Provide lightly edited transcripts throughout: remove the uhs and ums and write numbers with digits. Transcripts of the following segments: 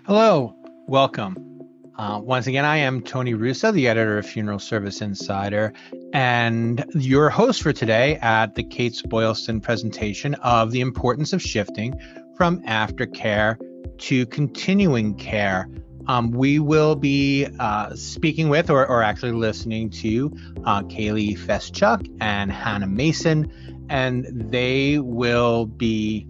Hello, welcome. Once again, I am Tony Russo, the editor of Funeral Service Insider, and your host for today at the Kates-Boylston presentation of the importance of shifting from aftercare to continuing care. We will be speaking with, or actually listening to, Kayleigh Feschuk and Hannah Mason, and they will be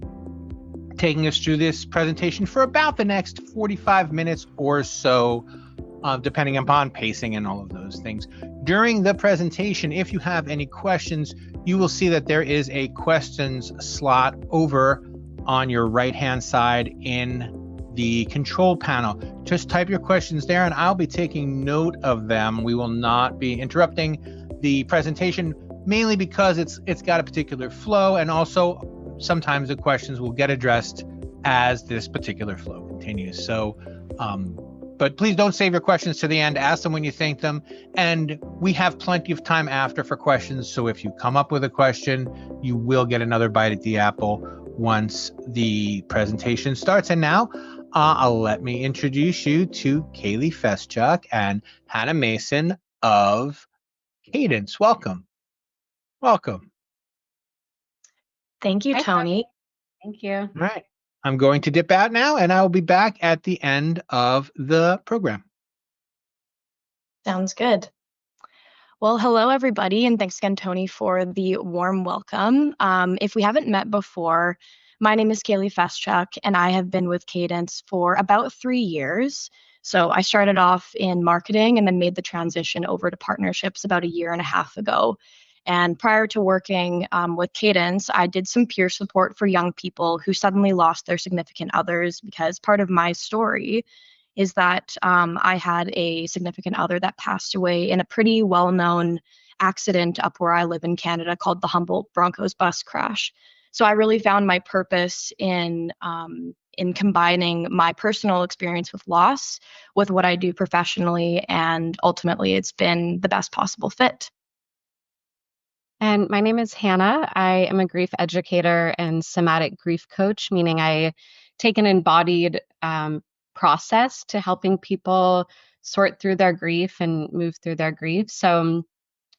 taking us through this presentation for about the next 45 minutes or so, depending upon pacing and all of those things. During the presentation, if you have any questions, you will see that there is a questions slot over on your right-hand side in the control panel. Just type your questions there and I'll be taking note of them. We will not be interrupting the presentation, mainly because it's got a particular flow, and also sometimes the questions will get addressed as this particular flow continues. So, but please don't save your questions to the end. Ask them when you think them. And we have plenty of time after for questions. So if you come up with a question, you will get another bite at the apple once the presentation starts. And now let me introduce you to Kayleigh Feschuk and Hannah Mason of Cadence. Welcome. Welcome. Thank you, Tony. Thank you. All right. I'm going to dip out now, and I will be back at the end of the program. Sounds good. Well, hello, everybody, and thanks again, Tony, for the warm welcome. If we haven't met before, my name is Kayleigh Feschuk, and I have been with Cadence for about 3 years. So I started off in marketing and then made the transition over to partnerships about 1.5 years ago. And prior to working with Cadence, I did some peer support for young people who suddenly lost their significant others, because part of my story is that I had a significant other that passed away in a pretty well-known accident up where I live in Canada called the Humboldt Broncos bus crash. So I really found my purpose in combining my personal experience with loss with what I do professionally, and ultimately it's been the best possible fit. And my name is Hannah. I am a grief educator and somatic grief coach, meaning I take an embodied process to helping people sort through their grief and move through their grief. So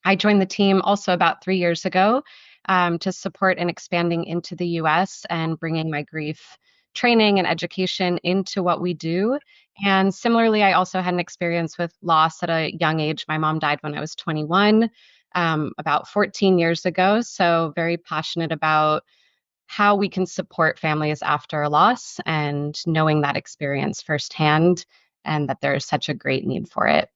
I joined the team also about 3 years ago to support in expanding into the US and bringing my grief training and education into what we do. And similarly, I also had an experience with loss at a young age. My mom died when I was 21. About 14 years ago. So very passionate about how we can support families after a loss and knowing that experience firsthand, and that there's such a great need for it.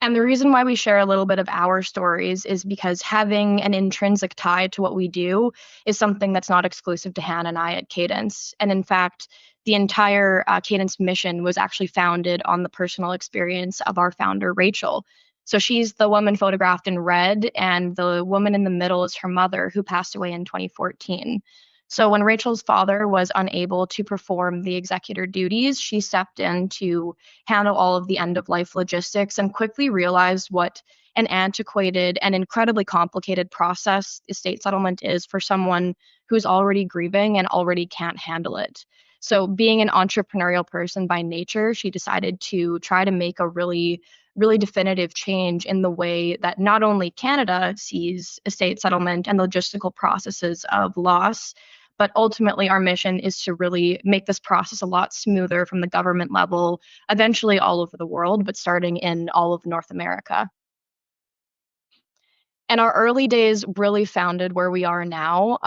And the reason why we share a little bit of our stories is because having an intrinsic tie to what we do is something that's not exclusive to Hannah and I at Cadence. And in fact, the entire Cadence mission was actually founded on the personal experience of our founder, Rachel. So she's the woman photographed in red, and the woman in the middle is her mother, who passed away in 2014. So when Rachel's father was unable to perform the executor duties, she stepped in to handle all of the end-of-life logistics and quickly realized what an antiquated and incredibly complicated process estate settlement is for someone who's already grieving and already can't handle it. So being an entrepreneurial person by nature, she decided to try to make a really definitive change in the way that not only Canada sees estate settlement and logistical processes of loss, but ultimately our mission is to really make this process a lot smoother from the government level, eventually all over the world, but starting in all of North America. And our early days really founded where we are now.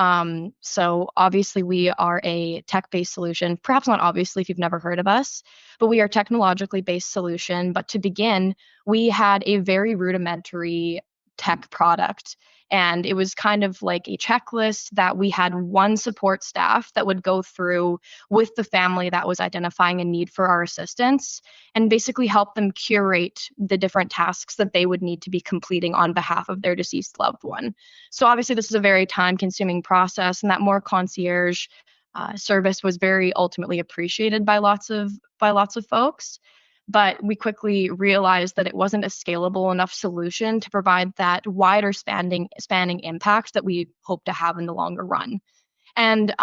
So obviously we are a tech-based solution, perhaps not obviously if you've never heard of us, but we are a technologically based solution. But to begin, we had a very rudimentary tech product. And it was kind of like a checklist that we had one support staff that would go through with the family that was identifying a need for our assistance, and basically help them curate the different tasks that they would need to be completing on behalf of their deceased loved one. So obviously this is a very time-consuming process, and that more concierge service was very ultimately appreciated by lots of folks. But we quickly realized that it wasn't a scalable enough solution to provide that wider spanning impact that we hope to have in the longer run. And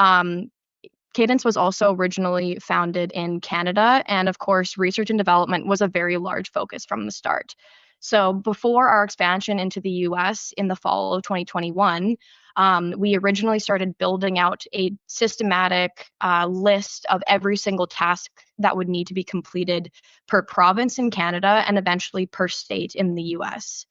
Cadence was also originally founded in Canada, and of course, research and development was a very large focus from the start. So before our expansion into the US in the fall of 2021, we originally started building out a systematic list of every single task that would need to be completed per province in Canada and eventually per state in the US.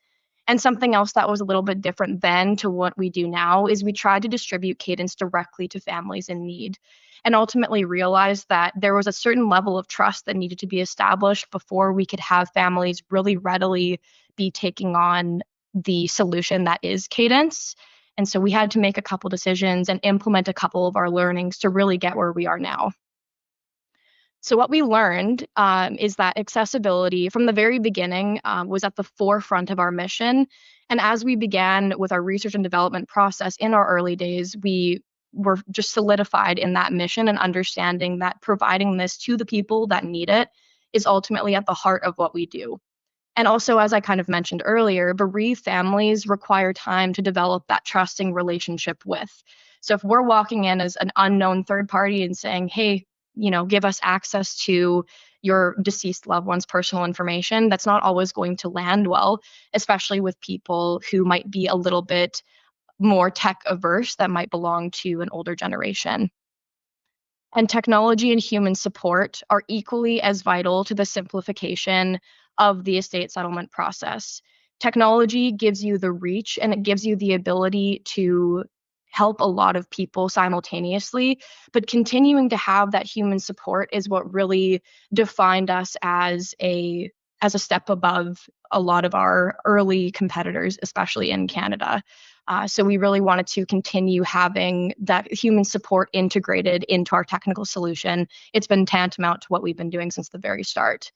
And something else that was a little bit different then to what we do now is we tried to distribute Cadence directly to families in need and ultimately realized that there was a certain level of trust that needed to be established before we could have families really readily be taking on the solution that is Cadence. And so we had to make a couple decisions and implement a couple of our learnings to really get where we are now. So what we learned is that accessibility from the very beginning was at the forefront of our mission. And as we began with our research and development process in our early days, we were just solidified in that mission and understanding that providing this to the people that need it is ultimately at the heart of what we do. And also, as I kind of mentioned earlier, bereaved families require time to develop that trusting relationship with. So if we're walking in as an unknown third party and saying, hey, give us access to your deceased loved one's personal information, that's not always going to land well, especially with people who might be a little bit more tech averse that might belong to an older generation. And technology and human support are equally as vital to the simplification of the estate settlement process. Technology gives you the reach and it gives you the ability to help a lot of people simultaneously, but continuing to have that human support is what really defined us as a step above a lot of our early competitors, especially in Canada. So we really wanted to continue having that human support integrated into our technical solution. It's been tantamount to what we've been doing since the very start.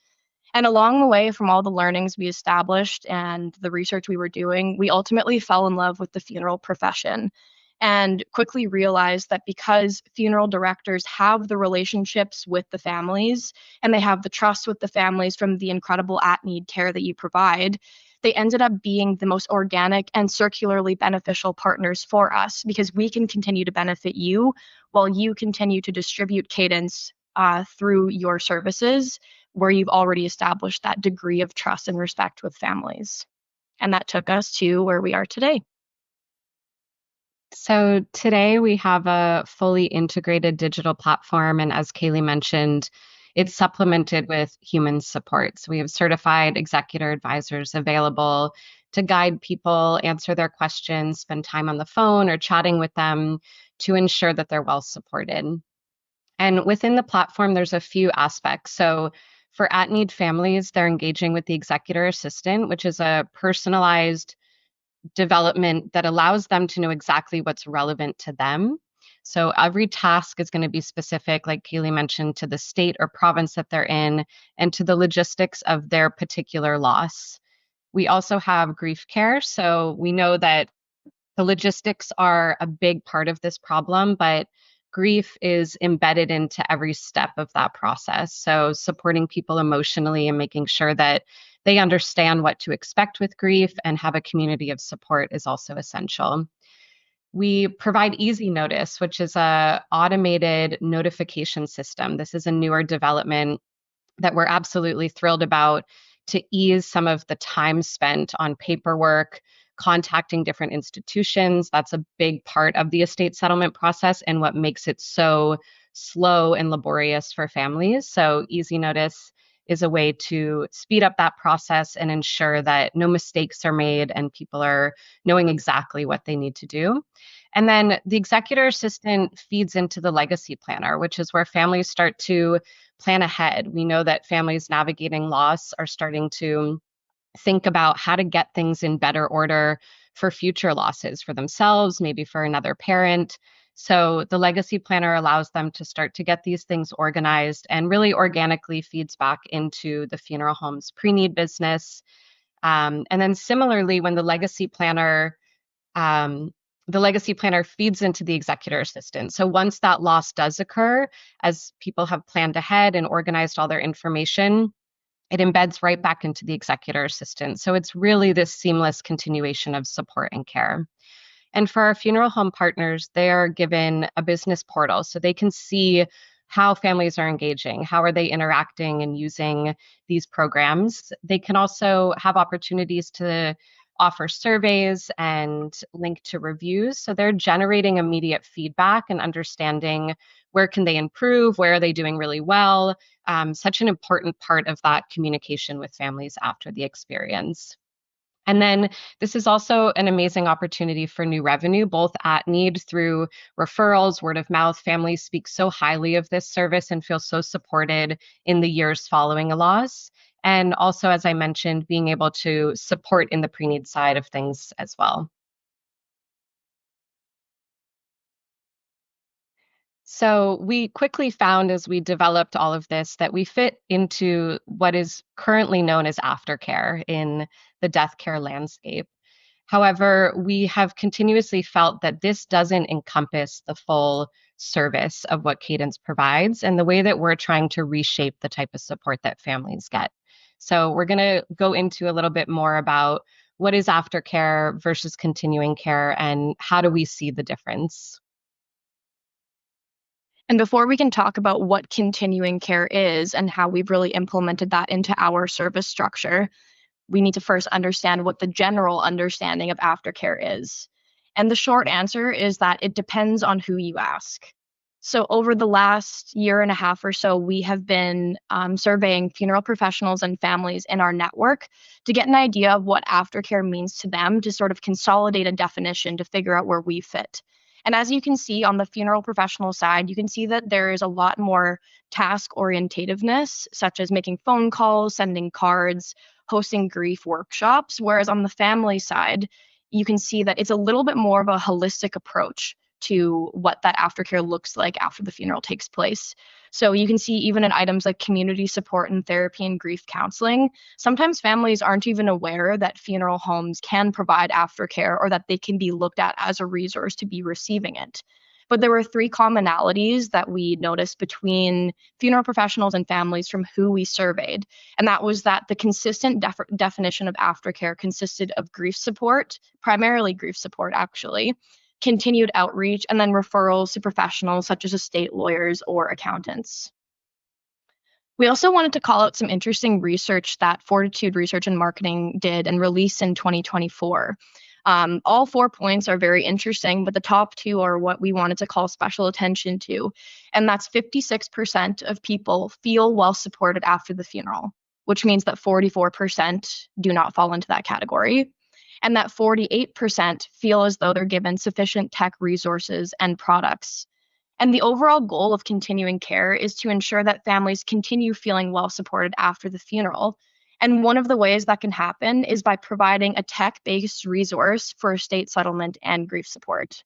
And along the way, from all the learnings we established and the research we were doing, we ultimately fell in love with the funeral profession and quickly realized that because funeral directors have the relationships with the families and they have the trust with the families from the incredible at-need care that you provide, they ended up being the most organic and circularly beneficial partners for us because we can continue to benefit you while you continue to distribute Cadence through your services where you've already established that degree of trust and respect with families. And that took us to where we are today. So today we have a fully integrated digital platform. And as Kayleigh mentioned, it's supplemented with human support. So we have certified executor advisors available to guide people, answer their questions, spend time on the phone or chatting with them to ensure that they're well supported. And within the platform, there's a few aspects. So for at-need families, they're engaging with the executor assistant, which is a personalized development that allows them to know exactly what's relevant to them. So every task is going to be specific, like Kayleigh mentioned, to the state or province that they're in and to the logistics of their particular loss. We also have grief care. So we know that the logistics are a big part of this problem, but grief is embedded into every step of that process. So supporting people emotionally and making sure that they understand what to expect with grief and have a community of support is also essential. We provide Easy Notice, which is a automated notification system. This is a newer development that we're absolutely thrilled about to ease some of the time spent on paperwork, contacting different institutions. That's a big part of the estate settlement process and what makes it so slow and laborious for families. So Easy Notice is a way to speed up that process and ensure that no mistakes are made and people are knowing exactly what they need to do. And then the executor assistant feeds into the legacy planner, which is where families start to plan ahead. We know that families navigating loss are starting to think about how to get things in better order for future losses for themselves, maybe for another parent. So the legacy planner allows them to start to get these things organized and really organically feeds back into the funeral home's pre-need business. And then similarly, when the legacy planner feeds into the executor assistant. So once that loss does occur, as people have planned ahead and organized all their information, it embeds right back into the executor assistant. So it's really this seamless continuation of support and care. And for our funeral home partners, they are given a business portal so they can see how families are engaging, how are they interacting and using these programs. They can also have opportunities to offer surveys and link to reviews. So they're generating immediate feedback and understanding where can they improve, where are they doing really well. Such an important part of that communication with families after the experience. And then this is also an amazing opportunity for new revenue, both at need through referrals, word of mouth. Families speak so highly of this service and feel so supported in the years following a loss. And also, as I mentioned, being able to support in the pre-need side of things as well. So we quickly found as we developed all of this that we fit into what is currently known as aftercare in the death care landscape. However, we have continuously felt that this doesn't encompass the full service of what Cadence provides and the way that we're trying to reshape the type of support that families get. So we're going to go into a little bit more about what is aftercare versus continuing care and how do we see the difference. And before we can talk about what continuing care is and how we've really implemented that into our service structure, we need to first understand what the general understanding of aftercare is. And the short answer is that it depends on who you ask. So over the last year and a half or so, we have been surveying funeral professionals and families in our network to get an idea of what aftercare means to them, to sort of consolidate a definition to figure out where we fit. And as you can see on the funeral professional side, you can see that there is a lot more task orientativeness, such as making phone calls, sending cards, hosting grief workshops. Whereas on the family side, you can see that it's a little bit more of a holistic approach to what that aftercare looks like after the funeral takes place. So you can see even in items like community support and therapy and grief counseling, sometimes families aren't even aware that funeral homes can provide aftercare or that they can be looked at as a resource to be receiving it. But there were three commonalities that we noticed between funeral professionals and families from who we surveyed. And that was that the consistent definition of aftercare consisted of grief support, primarily grief support, actually, continued outreach, and then referrals to professionals such as estate lawyers or accountants. We also wanted to call out some interesting research that Fortitude Research and Marketing did and released in 2024. All 4 points are very interesting, but the top two are what we wanted to call special attention to. And that's 56% of people feel well supported after the funeral, which means that 44% do not fall into that category. And that 48% feel as though they're given sufficient tech resources and products. And the overall goal of continuing care is to ensure that families continue feeling well supported after the funeral. And one of the ways that can happen is by providing a tech-based resource for estate settlement and grief support.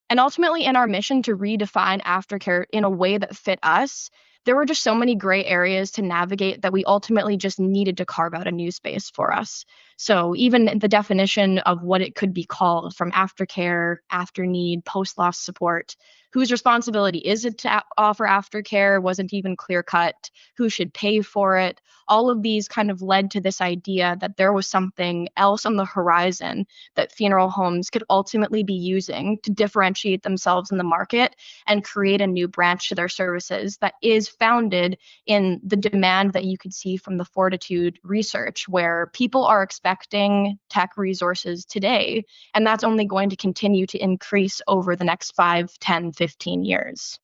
And ultimately, in our mission to redefine aftercare in a way that fit us, there were just so many gray areas to navigate that we ultimately just needed to carve out a new space for us. So even the definition of what it could be called, from aftercare, after need, post-loss support, whose responsibility is it to offer aftercare wasn't even clear cut, who should pay for it. All of these kind of led to this idea that there was something else on the horizon that funeral homes could ultimately be using to differentiate themselves in the market and create a new branch to their services that is founded in the demand that you could see from the Fortitude research, where people are expecting tech resources today, and that's only going to continue to increase over the next 5, 10, 15 years.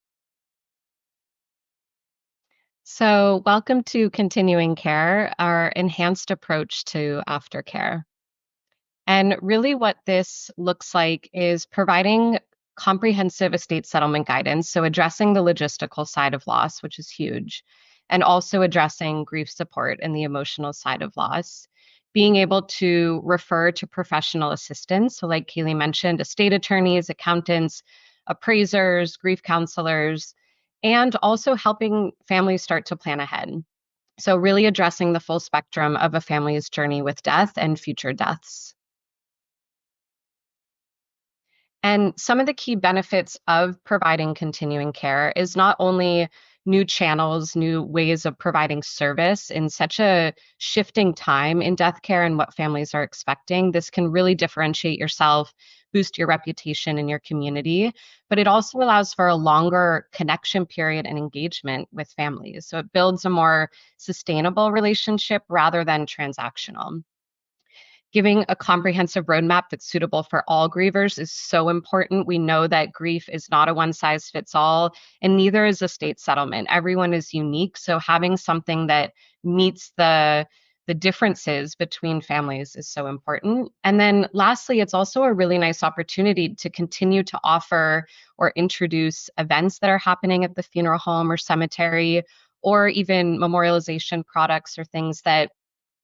So, welcome to Continuing Care, our enhanced approach to aftercare. And really, what this looks like is providing comprehensive estate settlement guidance, so addressing the logistical side of loss, which is huge, and also addressing grief support and the emotional side of loss. Being able to refer to professional assistance, so like Kayleigh mentioned, estate attorneys, accountants, appraisers, grief counselors, and also helping families start to plan ahead. So really addressing the full spectrum of a family's journey with death and future deaths. And some of the key benefits of providing continuing care is not only new channels, new ways of providing service in such a shifting time in death care and what families are expecting. This can really differentiate yourself boost your reputation in your community, but it also allows for a longer connection period and engagement with families. So it builds a more sustainable relationship rather than transactional. Giving a comprehensive roadmap that's suitable for all grievers is so important. We know that grief is not a one size fits all, and neither is estate settlement. Everyone is unique. So having something that meets the differences between families is so important. And then lastly, it's also a really nice opportunity to continue to offer or introduce events that are happening at the funeral home or cemetery, or even memorialization products or things that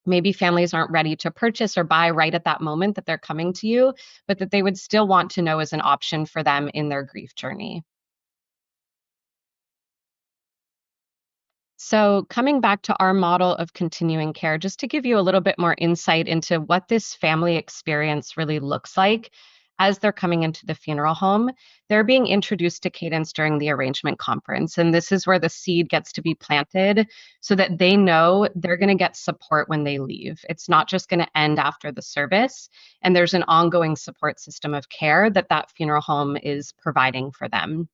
maybe families aren't ready to purchase or buy right at that moment that they're coming to you, but that they would still want to know as an option for them in their grief journey. So coming back to our model of continuing care, just to give you a little bit more insight into what this family experience really looks like as they're coming into the funeral home, they're being introduced to Cadence during the arrangement conference. And this is where the seed gets to be planted so that they know they're going to get support when they leave. It's not just going to end after the service. And there's an ongoing support system of care that that funeral home is providing for them.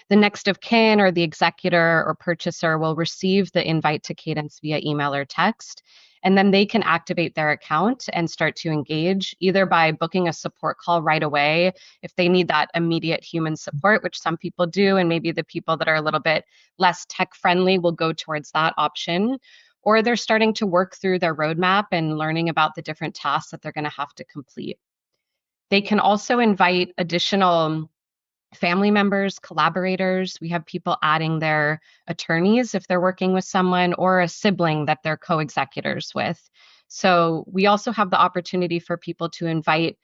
The next of kin or the executor or purchaser will receive the invite to Cadence via email or text, and then they can activate their account and start to engage either by booking a support call right away if they need that immediate human support, which some people do, and maybe the people that are a little bit less tech friendly will go towards that option. Or they're starting to work through their roadmap and learning about the different tasks that they're going to have to complete. They can also invite additional family members, collaborators. We have people adding their attorneys if they're working with someone, or a sibling that they're co-executors with. So we also have the opportunity for people to invite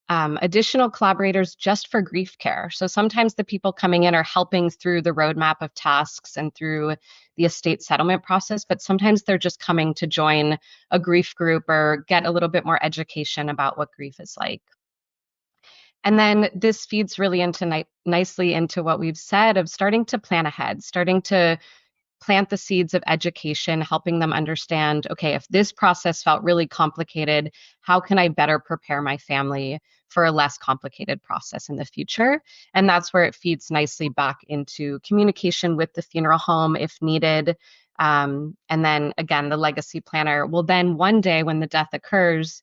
additional collaborators just for grief care. So sometimes the people coming in are helping through the roadmap of tasks and through the estate settlement process, but sometimes they're just coming to join a grief group or get a little bit more education about what grief is like. And then this feeds really into nicely into what we've said of starting to plan ahead, starting to plant the seeds of education, helping them understand, okay, if this process felt really complicated, how can I better prepare my family for a less complicated process in the future? And that's where it feeds nicely back into communication with the funeral home if needed. And then again, the legacy planner will then one day when the death occurs,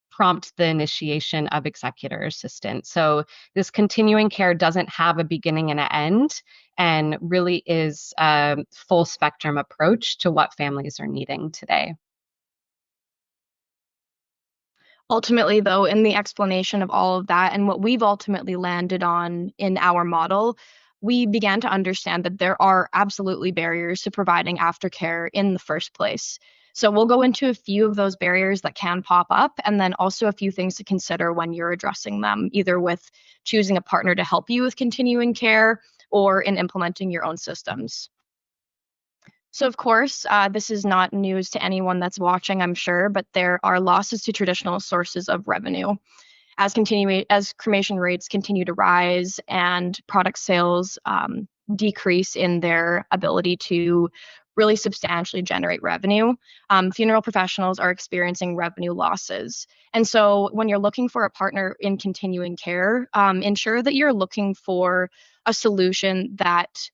prompt the initiation of executor assistant. So this continuing care doesn't have a beginning and an end, and really is a full spectrum approach to what families are needing today. Ultimately, though, in the explanation of all of that and what we've ultimately landed on in our model, we began to understand that there are absolutely barriers to providing aftercare in the first place. So we'll go into a few of those barriers that can pop up, and then also a few things to consider when you're addressing them, either with choosing a partner to help you with continuing care or in implementing your own systems. So, of course, this is not news to anyone that's watching, I'm sure, but there are losses to traditional sources of revenue. As cremation rates continue to rise and product sales decrease in their ability to really substantially generate revenue, funeral professionals are experiencing revenue losses. And so when you're looking for a partner in continuing care, ensure that you're looking for a solution that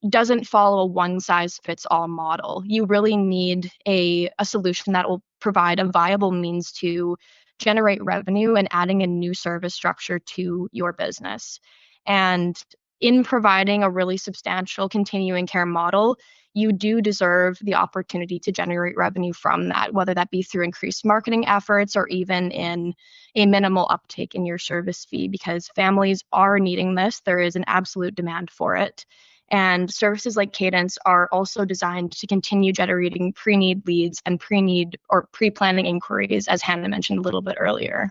doesn't follow a one-size-fits-all model. You really need a solution that will provide a viable means to generate revenue and adding a new service structure to your business. And in providing a really substantial continuing care model, you do deserve the opportunity to generate revenue from that, whether that be through increased marketing efforts or even in a minimal uptake in your service fee, because families are needing this. There is an absolute demand for it. And services like Cadence are also designed to continue generating pre-need leads and pre-need or pre-planning inquiries, as Hannah mentioned a little bit earlier.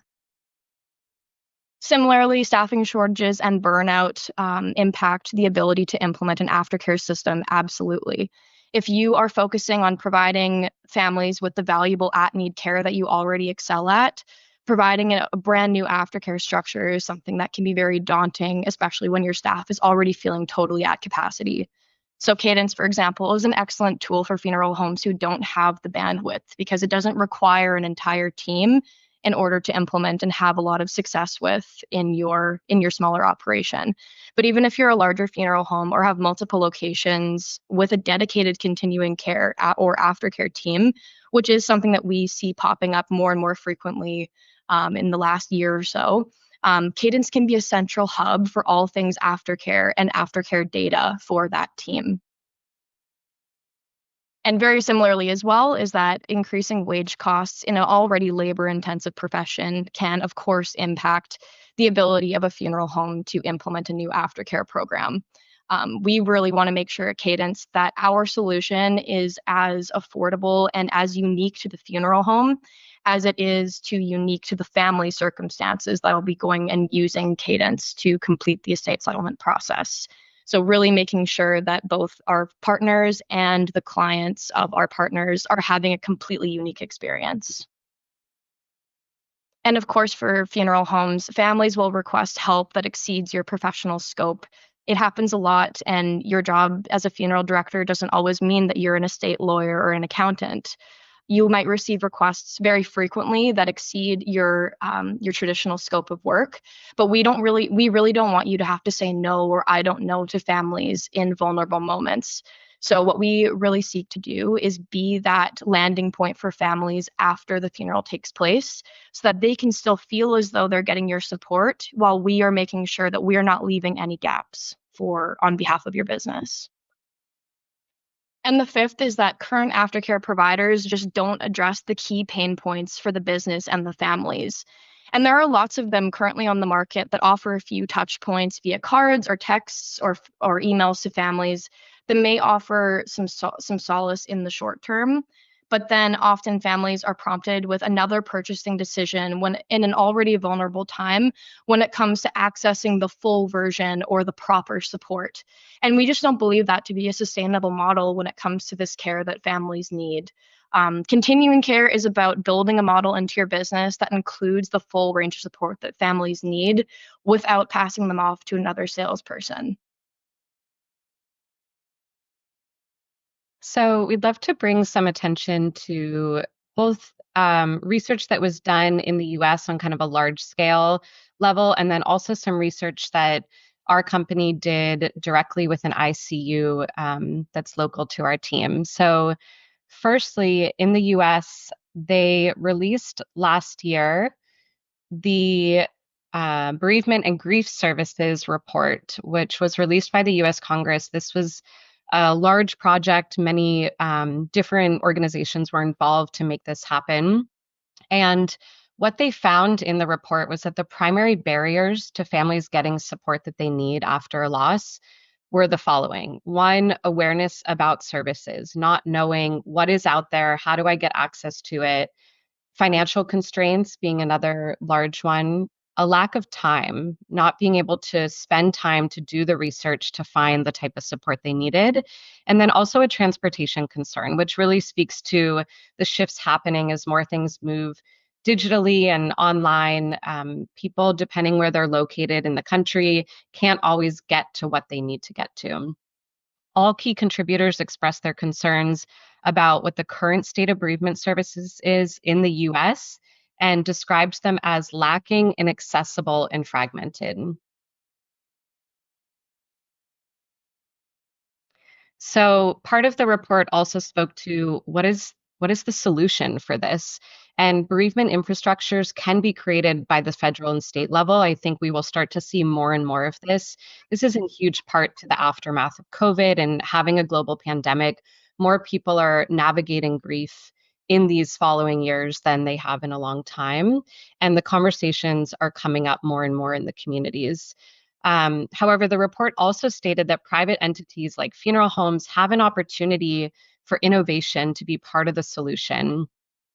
Similarly, staffing shortages and burnout impact the ability to implement an aftercare system, absolutely. If you are focusing on providing families with the valuable at-need care that you already excel at, providing a brand new aftercare structure is something that can be very daunting, especially when your staff is already feeling totally at capacity. So Cadence, for example, is an excellent tool for funeral homes who don't have the bandwidth because it doesn't require an entire team. in order to implement and have a lot of success with in your smaller operation. But even if you're a larger funeral home or have multiple locations with a dedicated continuing care or aftercare team, which is something that we see popping up more and more frequently in the last year or so, Cadence can be a central hub for all things aftercare and aftercare data for that team. And very similarly as well is that increasing wage costs in an already labor-intensive profession can, of course, impact the ability of a funeral home to implement a new aftercare program. We really want to make sure at Cadence that our solution is as affordable and as unique to the funeral home as it is unique to the family circumstances that will be going and using Cadence to complete the estate settlement process. So really making sure that both our partners and the clients of our partners are having a completely unique experience. And of course, for funeral homes, families will request help that exceeds your professional scope. It happens a lot, and your job as a funeral director doesn't always mean that you're an estate lawyer or an accountant. You might receive requests very frequently that exceed your traditional scope of work, but we really don't want you to have to say no or I don't know to families in vulnerable moments. So what we really seek to do is be that landing point for families after the funeral takes place so that they can still feel as though they're getting your support while we are making sure that we are not leaving any gaps on behalf of your business. And the fifth is that current aftercare providers just don't address the key pain points for the business and the families. And there are lots of them currently on the market that offer a few touch points via cards or texts or emails to families that may offer some solace in the short term. But then often families are prompted with another purchasing decision when in an already vulnerable time when it comes to accessing the full version or the proper support. And we just don't believe that to be a sustainable model when it comes to this care that families need. Continuing care is about building a model into your business that includes the full range of support that families need without passing them off to another salesperson. So we'd love to bring some attention to both research that was done in the US on kind of a large scale level, and then also some research that our company did directly with an ICU that's local to our team. So firstly, in the US, they released last year the Bereavement and Grief Services report, which was released by the US Congress. This was a large project. Many different organizations were involved to make this happen. And what they found in the report was that the primary barriers to families getting support that they need after a loss were the following. One, awareness about services, not knowing what is out there, how do I get access to it? Financial constraints being another large one. A lack of time, not being able to spend time to do the research to find the type of support they needed. And then also a transportation concern, which really speaks to the shifts happening as more things move digitally and online. People, depending where they're located in the country, can't always get to what they need to get to. All key contributors expressed their concerns about what the current state of bereavement services is in the US and described them as lacking, inaccessible, and fragmented. So part of the report also spoke to what is the solution for this? And bereavement infrastructures can be created by the federal and state level. I think we will start to see more and more of this. This is in huge part to the aftermath of COVID and having a global pandemic. More people are navigating grief in these following years than they have in a long time. And the conversations are coming up more and more in the communities. However, the report also stated that private entities like funeral homes have an opportunity for innovation to be part of the solution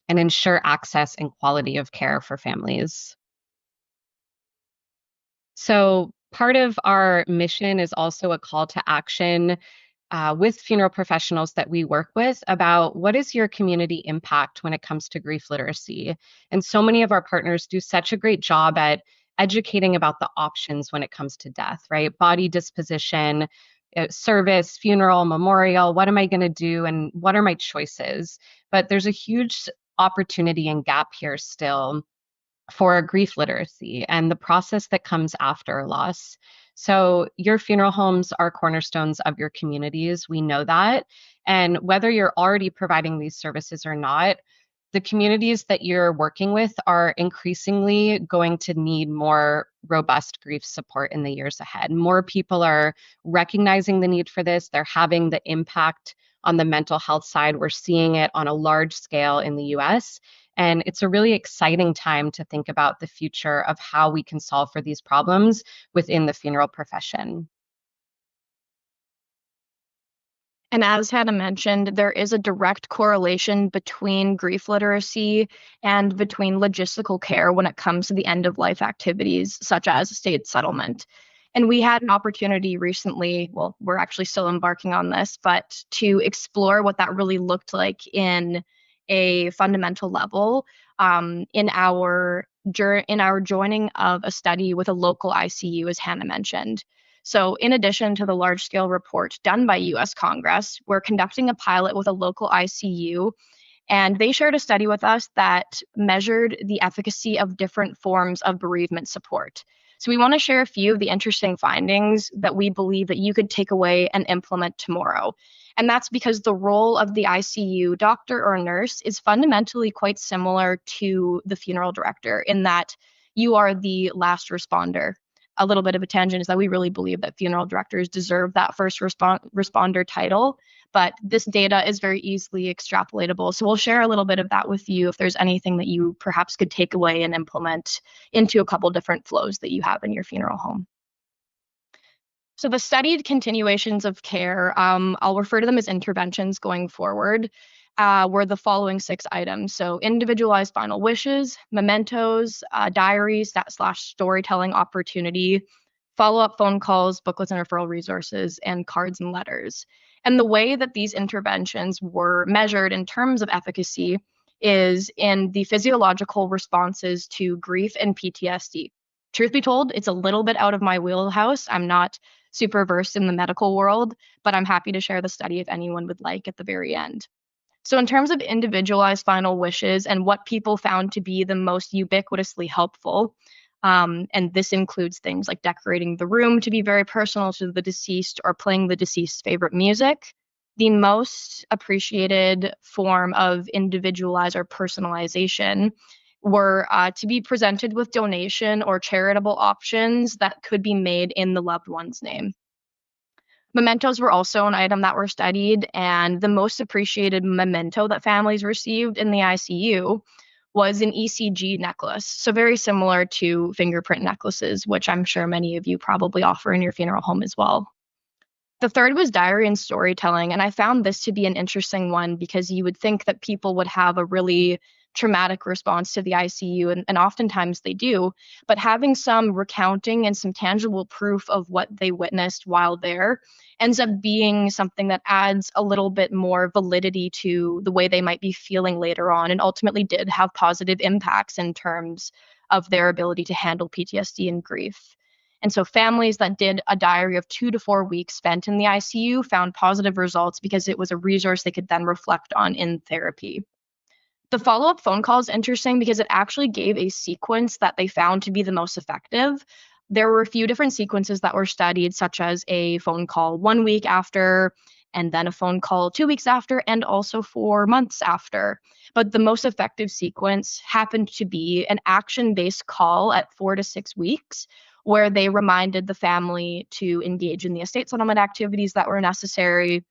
and ensure access and quality of care for families. So part of our mission is also a call to action with funeral professionals that we work with about what is your community impact when it comes to grief literacy. And so many of our partners do such a great job at educating about the options when it comes to death, right? Body disposition, service, funeral, memorial, what am I going to do and what are my choices? But there's a huge opportunity and gap here still for grief literacy and the process that comes after loss. So your funeral homes are cornerstones of your communities. We know that. And whether you're already providing these services or not, the communities that you're working with are increasingly going to need more robust grief support in the years ahead. More people are recognizing the need for this. They're having the impact on the mental health side. We're seeing it on a large scale in the US. And it's a really exciting time to think about the future of how we can solve for these problems within the funeral profession. And as Hannah mentioned, there is a direct correlation between grief literacy and between logistical care when it comes to the end of life activities, such as estate settlement. And we had an opportunity recently, well, we're actually still embarking on this, but to explore what that really looked like in a fundamental level in our joining of a study with a local ICU, as Hannah mentioned. So, in addition to the large scale report done by US Congress, we're conducting a pilot with a local ICU, and they shared a study with us that measured the efficacy of different forms of bereavement support. So, we want to share a few of the interesting findings that we believe that you could take away and implement tomorrow. And that's because the role of the ICU doctor or nurse is fundamentally quite similar to the funeral director in that you are the last responder. A little bit of a tangent is that we really believe that funeral directors deserve that first responder title, but this data is very easily extrapolatable. So we'll share a little bit of that with you if there's anything that you perhaps could take away and implement into a couple different flows that you have in your funeral home. So the studied continuations of care, I'll refer to them as interventions going forward, were the following 6 items. So individualized final wishes, mementos, diaries / storytelling opportunity, follow-up phone calls, booklets and referral resources, and cards and letters. And the way that these interventions were measured in terms of efficacy is in the physiological responses to grief and PTSD. Truth be told, it's a little bit out of my wheelhouse. I'm not super versed in the medical world, but I'm happy to share the study if anyone would like at the very end. So in terms of individualized final wishes and what people found to be the most ubiquitously helpful, and this includes things like decorating the room to be very personal to the deceased or playing the deceased's favorite music, the most appreciated form of individualized or personalization were to be presented with donation or charitable options that could be made in the loved one's name. Mementos were also an item that were studied, and the most appreciated memento that families received in the ICU was an ECG necklace. So very similar to fingerprint necklaces, which I'm sure many of you probably offer in your funeral home as well. The third was diary and storytelling, and I found this to be an interesting one because you would think that people would have a really traumatic response to the ICU, and oftentimes they do, but having some recounting and some tangible proof of what they witnessed while there ends up being something that adds a little bit more validity to the way they might be feeling later on, and ultimately did have positive impacts in terms of their ability to handle PTSD and grief. And so families that did a diary of 2 to 4 weeks spent in the ICU found positive results because it was a resource they could then reflect on in therapy. The follow-up phone call is interesting because it actually gave a sequence that they found to be the most effective. There were a few different sequences that were studied, such as a phone call 1 week after, and then a phone call 2 weeks after, and also 4 months after. But the most effective sequence happened to be an action-based call at 4 to 6 weeks, where they reminded the family to engage in the estate settlement activities that were necessary,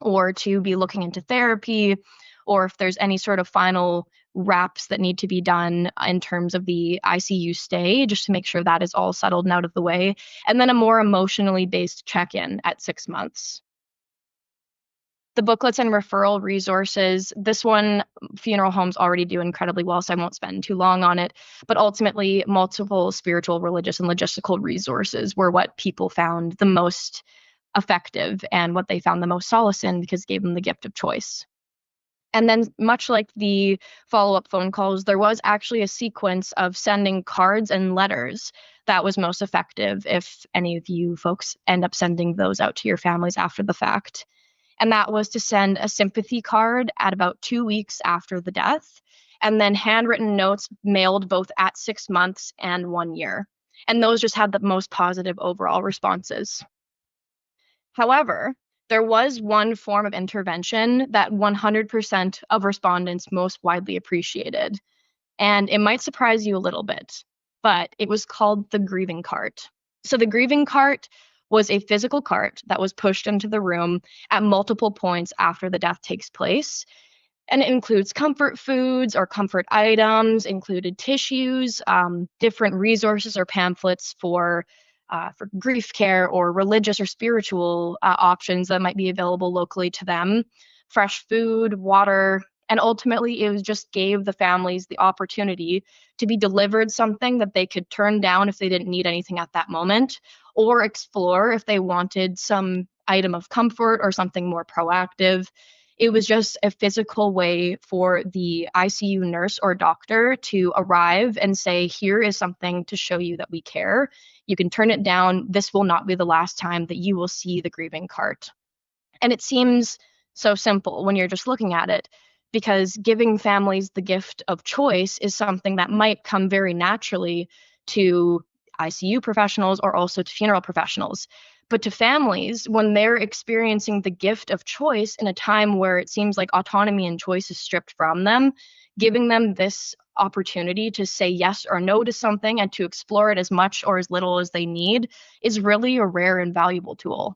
or to be looking into therapy, or if there's any sort of final wraps that need to be done in terms of the ICU stay, just to make sure that is all settled and out of the way. And then a more emotionally based check-in at 6 months. The booklets and referral resources, this one, funeral homes already do incredibly well, so I won't spend too long on it. But ultimately, multiple spiritual, religious, and logistical resources were what people found the most effective and what they found the most solace in because it gave them the gift of choice. And then, much like the follow-up phone calls, there was actually a sequence of sending cards and letters that was most effective if any of you folks end up sending those out to your families after the fact. And that was to send a sympathy card at about 2 weeks after the death, and then handwritten notes mailed both at 6 months and 1 year. And those just had the most positive overall responses. However, there was one form of intervention that 100% of respondents most widely appreciated. And it might surprise you a little bit, but it was called the grieving cart. So the grieving cart was a physical cart that was pushed into the room at multiple points after the death takes place. And it includes comfort foods or comfort items, included tissues, different resources or pamphlets for grief care or religious or spiritual options that might be available locally to them, fresh food, water, and ultimately it was just gave the families the opportunity to be delivered something that they could turn down if they didn't need anything at that moment, or explore if they wanted some item of comfort or something more proactive. It was just a physical way for the ICU nurse or doctor to arrive and say, here is something to show you that we care. You can turn it down. This will not be the last time that you will see the grieving cart. And it seems so simple when you're just looking at it, because giving families the gift of choice is something that might come very naturally to ICU professionals or also to funeral professionals. But to families, when they're experiencing the gift of choice in a time where it seems like autonomy and choice is stripped from them, giving them this opportunity to say yes or no to something and to explore it as much or as little as they need is really a rare and valuable tool.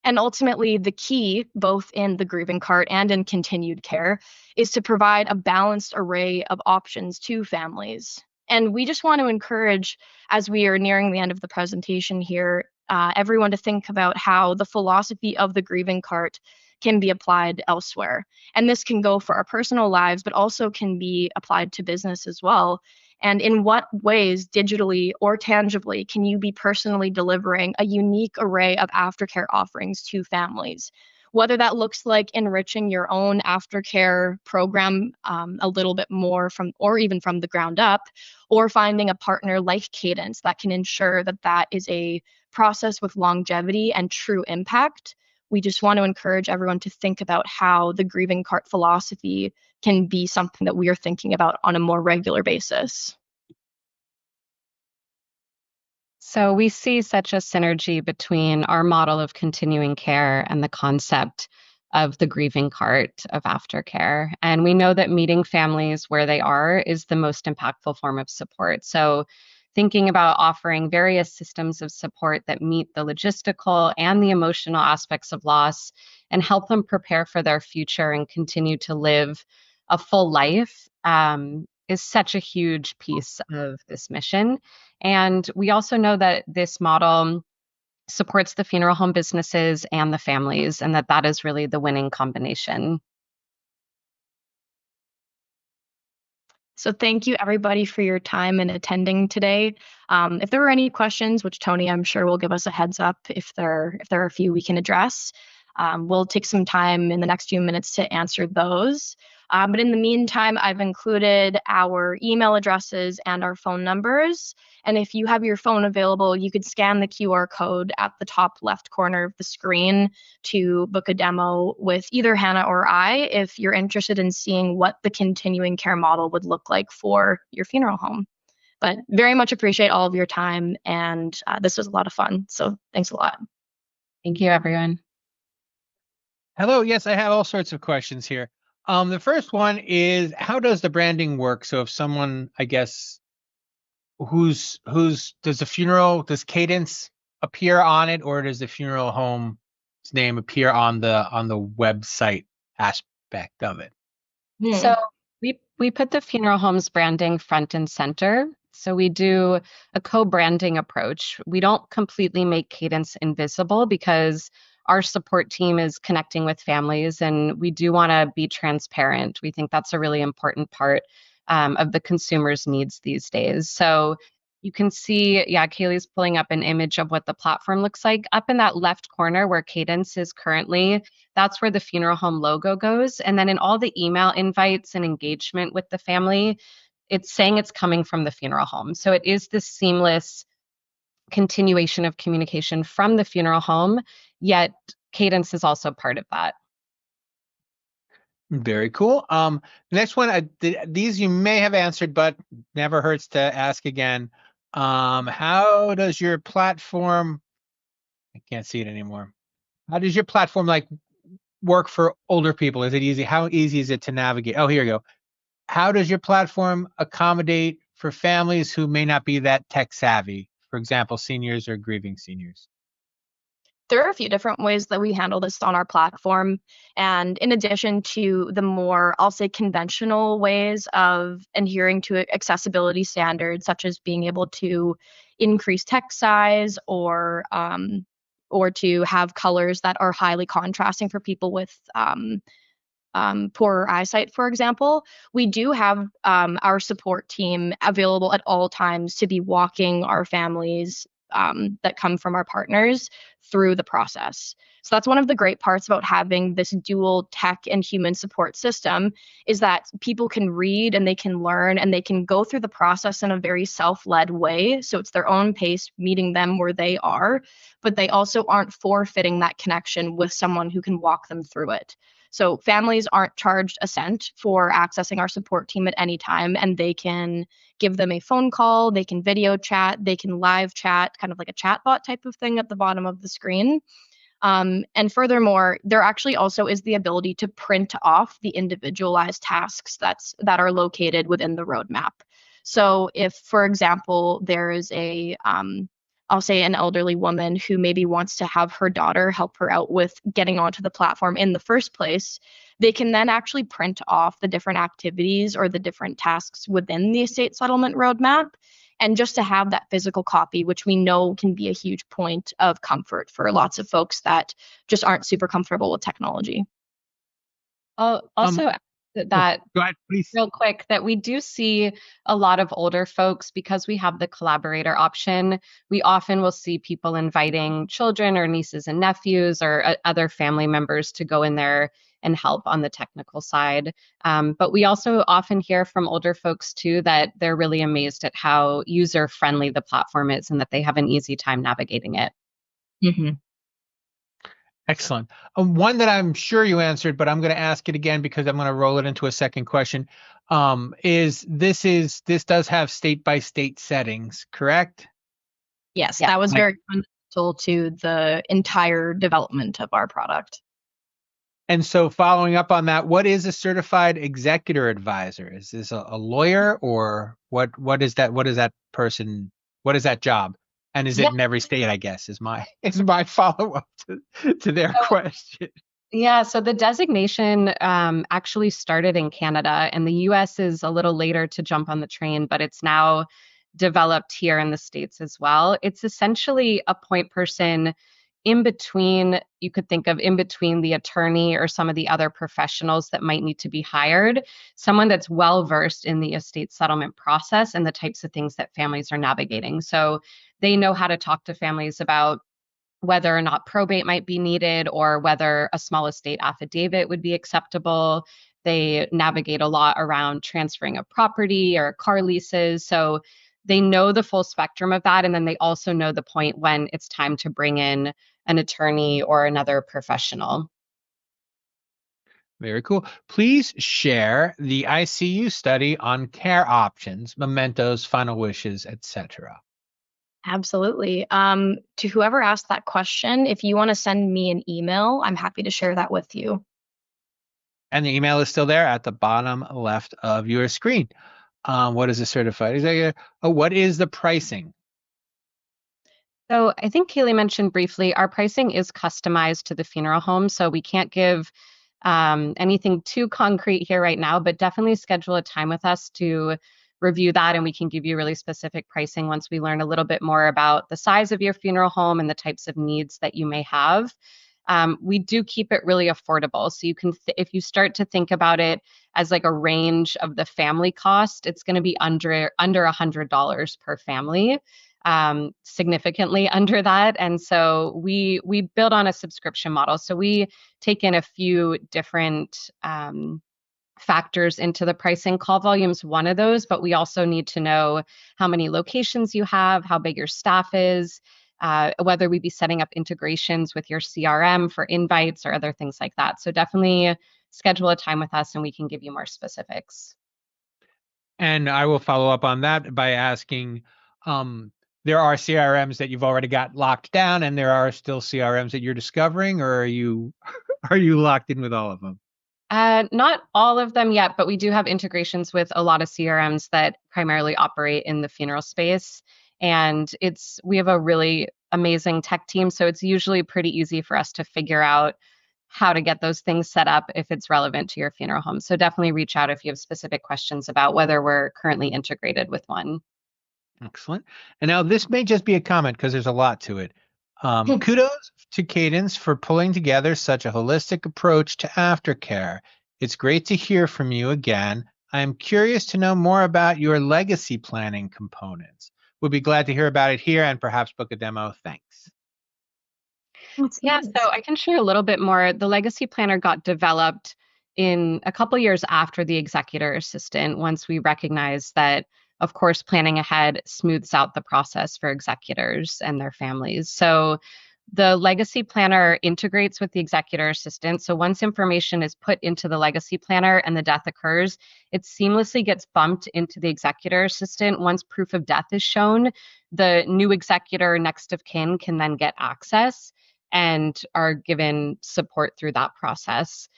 And ultimately, the key, both in the grieving cart and in continued care, is to provide a balanced array of options to families. And we just want to encourage, as we are nearing the end of the presentation here, everyone to think about how the philosophy of the grieving cart can be applied elsewhere. And this can go for our personal lives, but also can be applied to business as well. And in what ways, digitally or tangibly, can you be personally delivering a unique array of aftercare offerings to families? Whether that looks like enriching your own aftercare program a little bit more from, or even from the ground up, or finding a partner like Cadence that can ensure that that is a process with longevity and true impact. We just want to encourage everyone to think about how the grieving cart philosophy can be something that we are thinking about on a more regular basis. So we see such a synergy between our model of continuing care and the concept of the grieving cart of aftercare. And we know that meeting families where they are is the most impactful form of support. So thinking about offering various systems of support that meet the logistical and the emotional aspects of loss and help them prepare for their future and continue to live a full life is such a huge piece of this mission. And we also know that this model supports the funeral home businesses and the families, and that that is really the winning combination. So thank you everybody for your time and attending today. If there were any questions, which Tony I'm sure will give us a heads up if there are a few we can address, we'll take some time in the next few minutes to answer those. But in the meantime, I've included our email addresses and our phone numbers. And if you have your phone available, you could scan the QR code at the top left corner of the screen to book a demo with either Hannah or I if you're interested in seeing what the continuing care model would look like for your funeral home. But very much appreciate all of your time, and this was a lot of fun. So thanks a lot. Thank you, everyone. Hello. Yes, I have all sorts of questions here. The first one is, how does the branding work? So if someone, I guess, does Cadence appear on it, or does the funeral home's name appear on the website aspect of it? So we put the funeral home's branding front and center. So we do a co-branding approach. We don't completely make Cadence invisible because our support team is connecting with families, and we do want to be transparent. We think that's a really important part of the consumer's needs these days. So you can see, Kayleigh's pulling up an image of what the platform looks like. Up in that left corner where Cadence is currently, that's where the funeral home logo goes. And then in all the email invites and engagement with the family, it's saying it's coming from the funeral home. So it is this seamless continuation of communication from the funeral home, yet Cadence is also part of that. Very cool. The next one, these you may have answered, but never hurts to ask again. How does your platform, I can't see it anymore. How does your platform like work for older people? Is it easy? How easy is it to navigate? Oh, here we go. How does your platform accommodate for families who may not be that tech savvy? For example, seniors or grieving seniors. There are a few different ways that we handle this on our platform. And in addition to the more, I'll say, conventional ways of adhering to accessibility standards, such as being able to increase text size or to have colors that are highly contrasting for people with poorer eyesight, for example, we do have our support team available at all times to be walking our families that come from our partners through the process. So that's one of the great parts about having this dual tech and human support system is that people can read and they can learn and they can go through the process in a very self-led way. So it's their own pace, meeting them where they are, but they also aren't forfeiting that connection with someone who can walk them through it. So families aren't charged a cent for accessing our support team at any time, and they can give them a phone call, they can video chat, they can live chat, kind of like a chatbot type of thing at the bottom of the screen. And furthermore, there actually also is the ability to print off the individualized tasks that are located within the roadmap. So if, for example, there is I'll say an elderly woman who maybe wants to have her daughter help her out with getting onto the platform in the first place, they can then actually print off the different activities or the different tasks within the estate settlement roadmap. And just to have that physical copy, which we know can be a huge point of comfort for lots of folks that just aren't super comfortable with technology. I'll also add that Go ahead, please. real quick that we do see a lot of older folks because we have the collaborator option. We often will see people inviting children or nieces and nephews or other family members to go in there and help on the technical side. But we also often hear from older folks too that they're really amazed at how user friendly the platform is and that they have an easy time navigating it. Mm-hmm. Excellent. One that I'm sure you answered, but I'm going to ask it again because I'm going to roll it into a second question. This does have state by state settings, correct? Yes, Yeah. that was very fundamental to the entire development of our product. And so following up on that, what is a certified executor advisor? Is this a lawyer or what is that? What is that person? What is that job? And is it in every state, I guess, is my follow-up to their question. Yeah, so the designation actually started in Canada, and the US is a little later to jump on the train, but it's now developed here in the States as well. It's essentially a point person in between, you could think of in between the attorney or some of the other professionals that might need to be hired, someone that's well versed in the estate settlement process and the types of things that families are navigating. So they know how to talk to families about whether or not probate might be needed or whether a small estate affidavit would be acceptable. They navigate a lot around transferring of property or car leases. So they know the full spectrum of that. And then they also know the point when it's time to bring in an attorney or another professional. Very cool. Please share the ICU study on care options, mementos, final wishes, etc. Absolutely. To whoever asked that question, if you want to send me an email, I'm happy to share that with you. And the email is still there at the bottom left of your screen. What is a certified executor? What is the pricing? So I think Kayleigh mentioned briefly, our pricing is customized to the funeral home. So we can't give anything too concrete here right now, but definitely schedule a time with us to review that. And we can give you really specific pricing once we learn a little bit more about the size of your funeral home and the types of needs that you may have. We do keep it really affordable. So you can, if you start to think about it as like a range of the family cost, it's going to be under $100 per family. Significantly under that. And so we build on a subscription model. So we take in a few different factors into the pricing. Call volume's one of those, but we also need to know how many locations you have, how big your staff is, whether we be setting up integrations with your CRM for invites or other things like that. So definitely schedule a time with us and we can give you more specifics. And I will follow up on that by asking, there are CRMs that you've already got locked down, and there are still CRMs that you're discovering, or are you locked in with all of them? Not all of them yet, but we do have integrations with a lot of CRMs that primarily operate in the funeral space. And we have a really amazing tech team, so it's usually pretty easy for us to figure out how to get those things set up if it's relevant to your funeral home. So definitely reach out if you have specific questions about whether we're currently integrated with one. Excellent. And now this may just be a comment because there's a lot to it. Kudos to Cadence for pulling together such a holistic approach to aftercare. It's great to hear from you again. I'm curious to know more about your legacy planning components. We'll be glad to hear about it here and perhaps book a demo. Thanks. Yeah, so I can share a little bit more. The legacy planner got developed in a couple years after the executor assistant, once we recognized that, of course, planning ahead smooths out the process for executors and their families. So the legacy planner integrates with the executor assistant. So once information is put into the legacy planner and the death occurs, it seamlessly gets bumped into the executor assistant. Once proof of death is shown, the new executor next of kin can then get access and are given support through that process.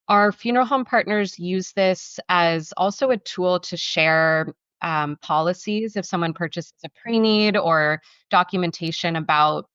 Our funeral home partners use this as also a tool to share policies if someone purchases a pre-need or documentation about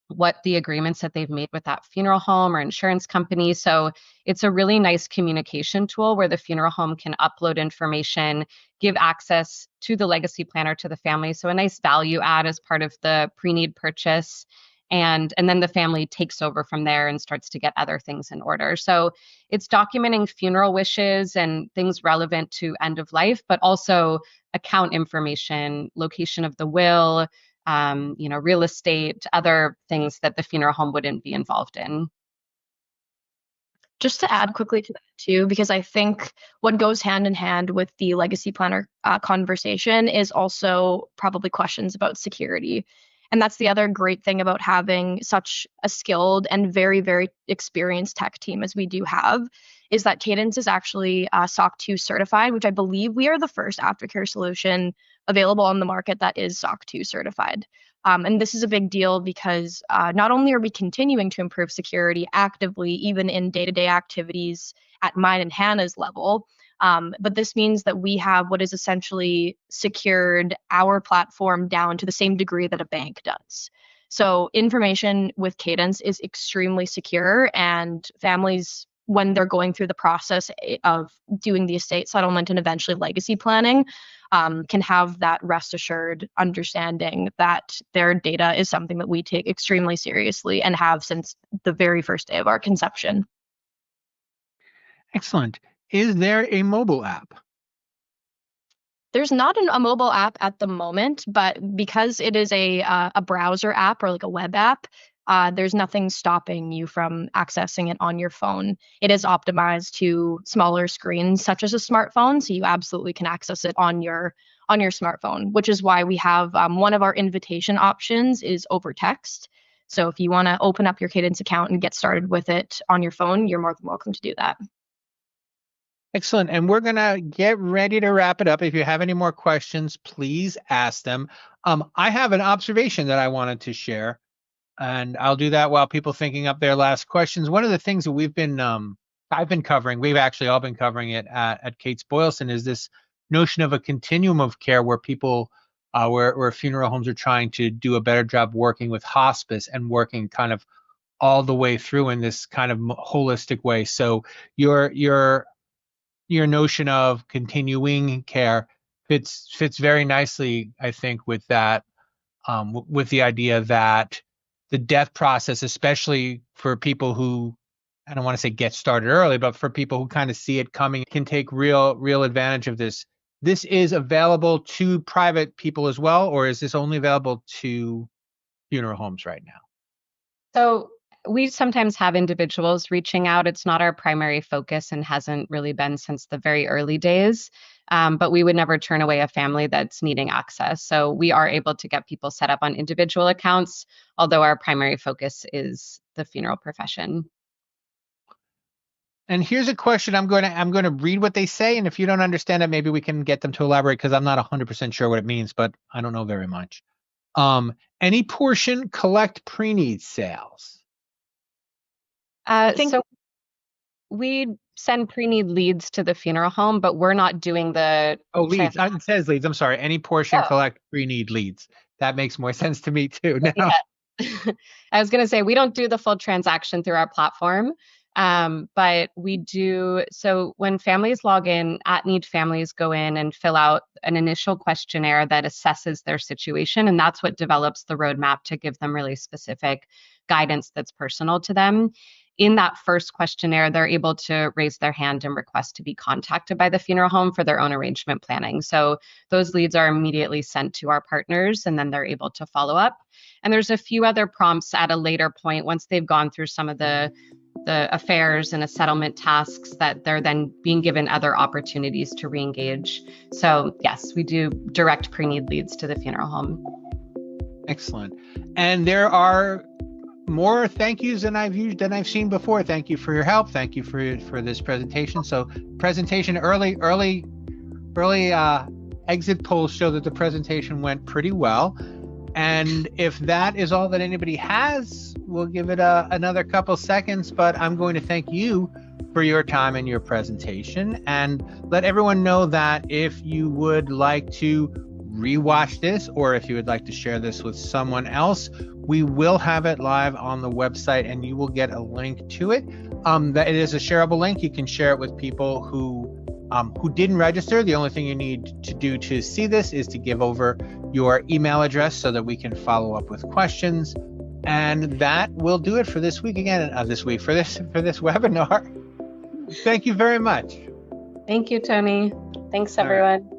what the agreements that they've made with that funeral home or insurance company. So it's a really nice communication tool where the funeral home can upload information, give access to the legacy planner to the family. So a nice value add as part of the pre-need purchase. And then the family takes over from there and starts to get other things in order. So it's documenting funeral wishes and things relevant to end of life, but also account information, location of the will, real estate, other things that the funeral home wouldn't be involved in. Just to add quickly to that too, because I think what goes hand in hand with the legacy planner conversation is also probably questions about security. And that's the other great thing about having such a skilled and very, very experienced tech team as we do have, is that Cadence is actually SOC 2 certified, which I believe we are the first aftercare solution available on the market that is SOC 2 certified. And this is a big deal because not only are we continuing to improve security actively, even in day-to-day activities at mine and Hannah's level, but this means that we have what is essentially secured our platform down to the same degree that a bank does. So information with Cadence is extremely secure, and families, when they're going through the process of doing the estate settlement and eventually legacy planning, can have that rest assured understanding that their data is something that we take extremely seriously and have since the very first day of our conception. Excellent. Is there a mobile app? There's not a mobile app at the moment, but because it is a browser app or like a web app, there's nothing stopping you from accessing it on your phone. It is optimized to smaller screens, such as a smartphone, so you absolutely can access it on your smartphone, which is why we have one of our invitation options is over text. So if you want to open up your Cadence account and get started with it on your phone, you're more than welcome to do that. Excellent. And we're going to get ready to wrap it up. If you have any more questions, please ask them. I have an observation that I wanted to share, and I'll do that while people thinking up their last questions. One of the things that I've been covering, we've actually all been covering it at Kates-Boylston, is this notion of a continuum of care where people, where funeral homes are trying to do a better job working with hospice and working kind of all the way through in this kind of holistic way. So your notion of continuing care fits very nicely, I think, with that, with the idea that the death process, especially for people who, I don't want to say get started early, but for people who kind of see it coming, can take real advantage of this. This is available to private people as well, or is this only available to funeral homes right now? So we sometimes have individuals reaching out. It's not our primary focus and hasn't really been since the very early days. But we would never turn away a family that's needing access. So we are able to get people set up on individual accounts, although our primary focus is the funeral profession. And here's a question. I'm going to read what they say, and if you don't understand it, maybe we can get them to elaborate, because I'm not 100% sure what it means, but I don't know very much. Any portion collect pre-need sales? So we send pre-need leads to the funeral home, but we're not doing the leads. It says leads. I'm sorry. Any portion collect pre-need leads. That makes more sense to me too now. Yeah. I was going to say we don't do the full transaction through our platform, but we do. So when families log in, at-need families go in and fill out an initial questionnaire that assesses their situation, and that's what develops the roadmap to give them really specific guidance that's personal to them. In that first questionnaire, they're able to raise their hand and request to be contacted by the funeral home for their own arrangement planning. So those leads are immediately sent to our partners, and then they're able to follow up. And there's a few other prompts at a later point, once they've gone through some of the affairs and a settlement tasks, that they're then being given other opportunities to re-engage. So yes, we do direct pre-need leads to the funeral home. Excellent. And there are more thank yous than I've seen before. Thank you for your help. Thank you for this presentation. So presentation early exit polls show that the presentation went pretty well. And if that is all that anybody has, we'll give it another couple seconds, but I'm going to thank you for your time and your presentation, and let everyone know that if you would like to rewatch this, or if you would like to share this with someone else, we will have it live on the website, and you will get a link to it. That it is a shareable link. You can share it with people who didn't register. The only thing you need to do to see this is to give over your email address so that we can follow up with questions. And that will do it for this week again. For this webinar. Thank you very much. Thank you, Tony. Thanks, everyone.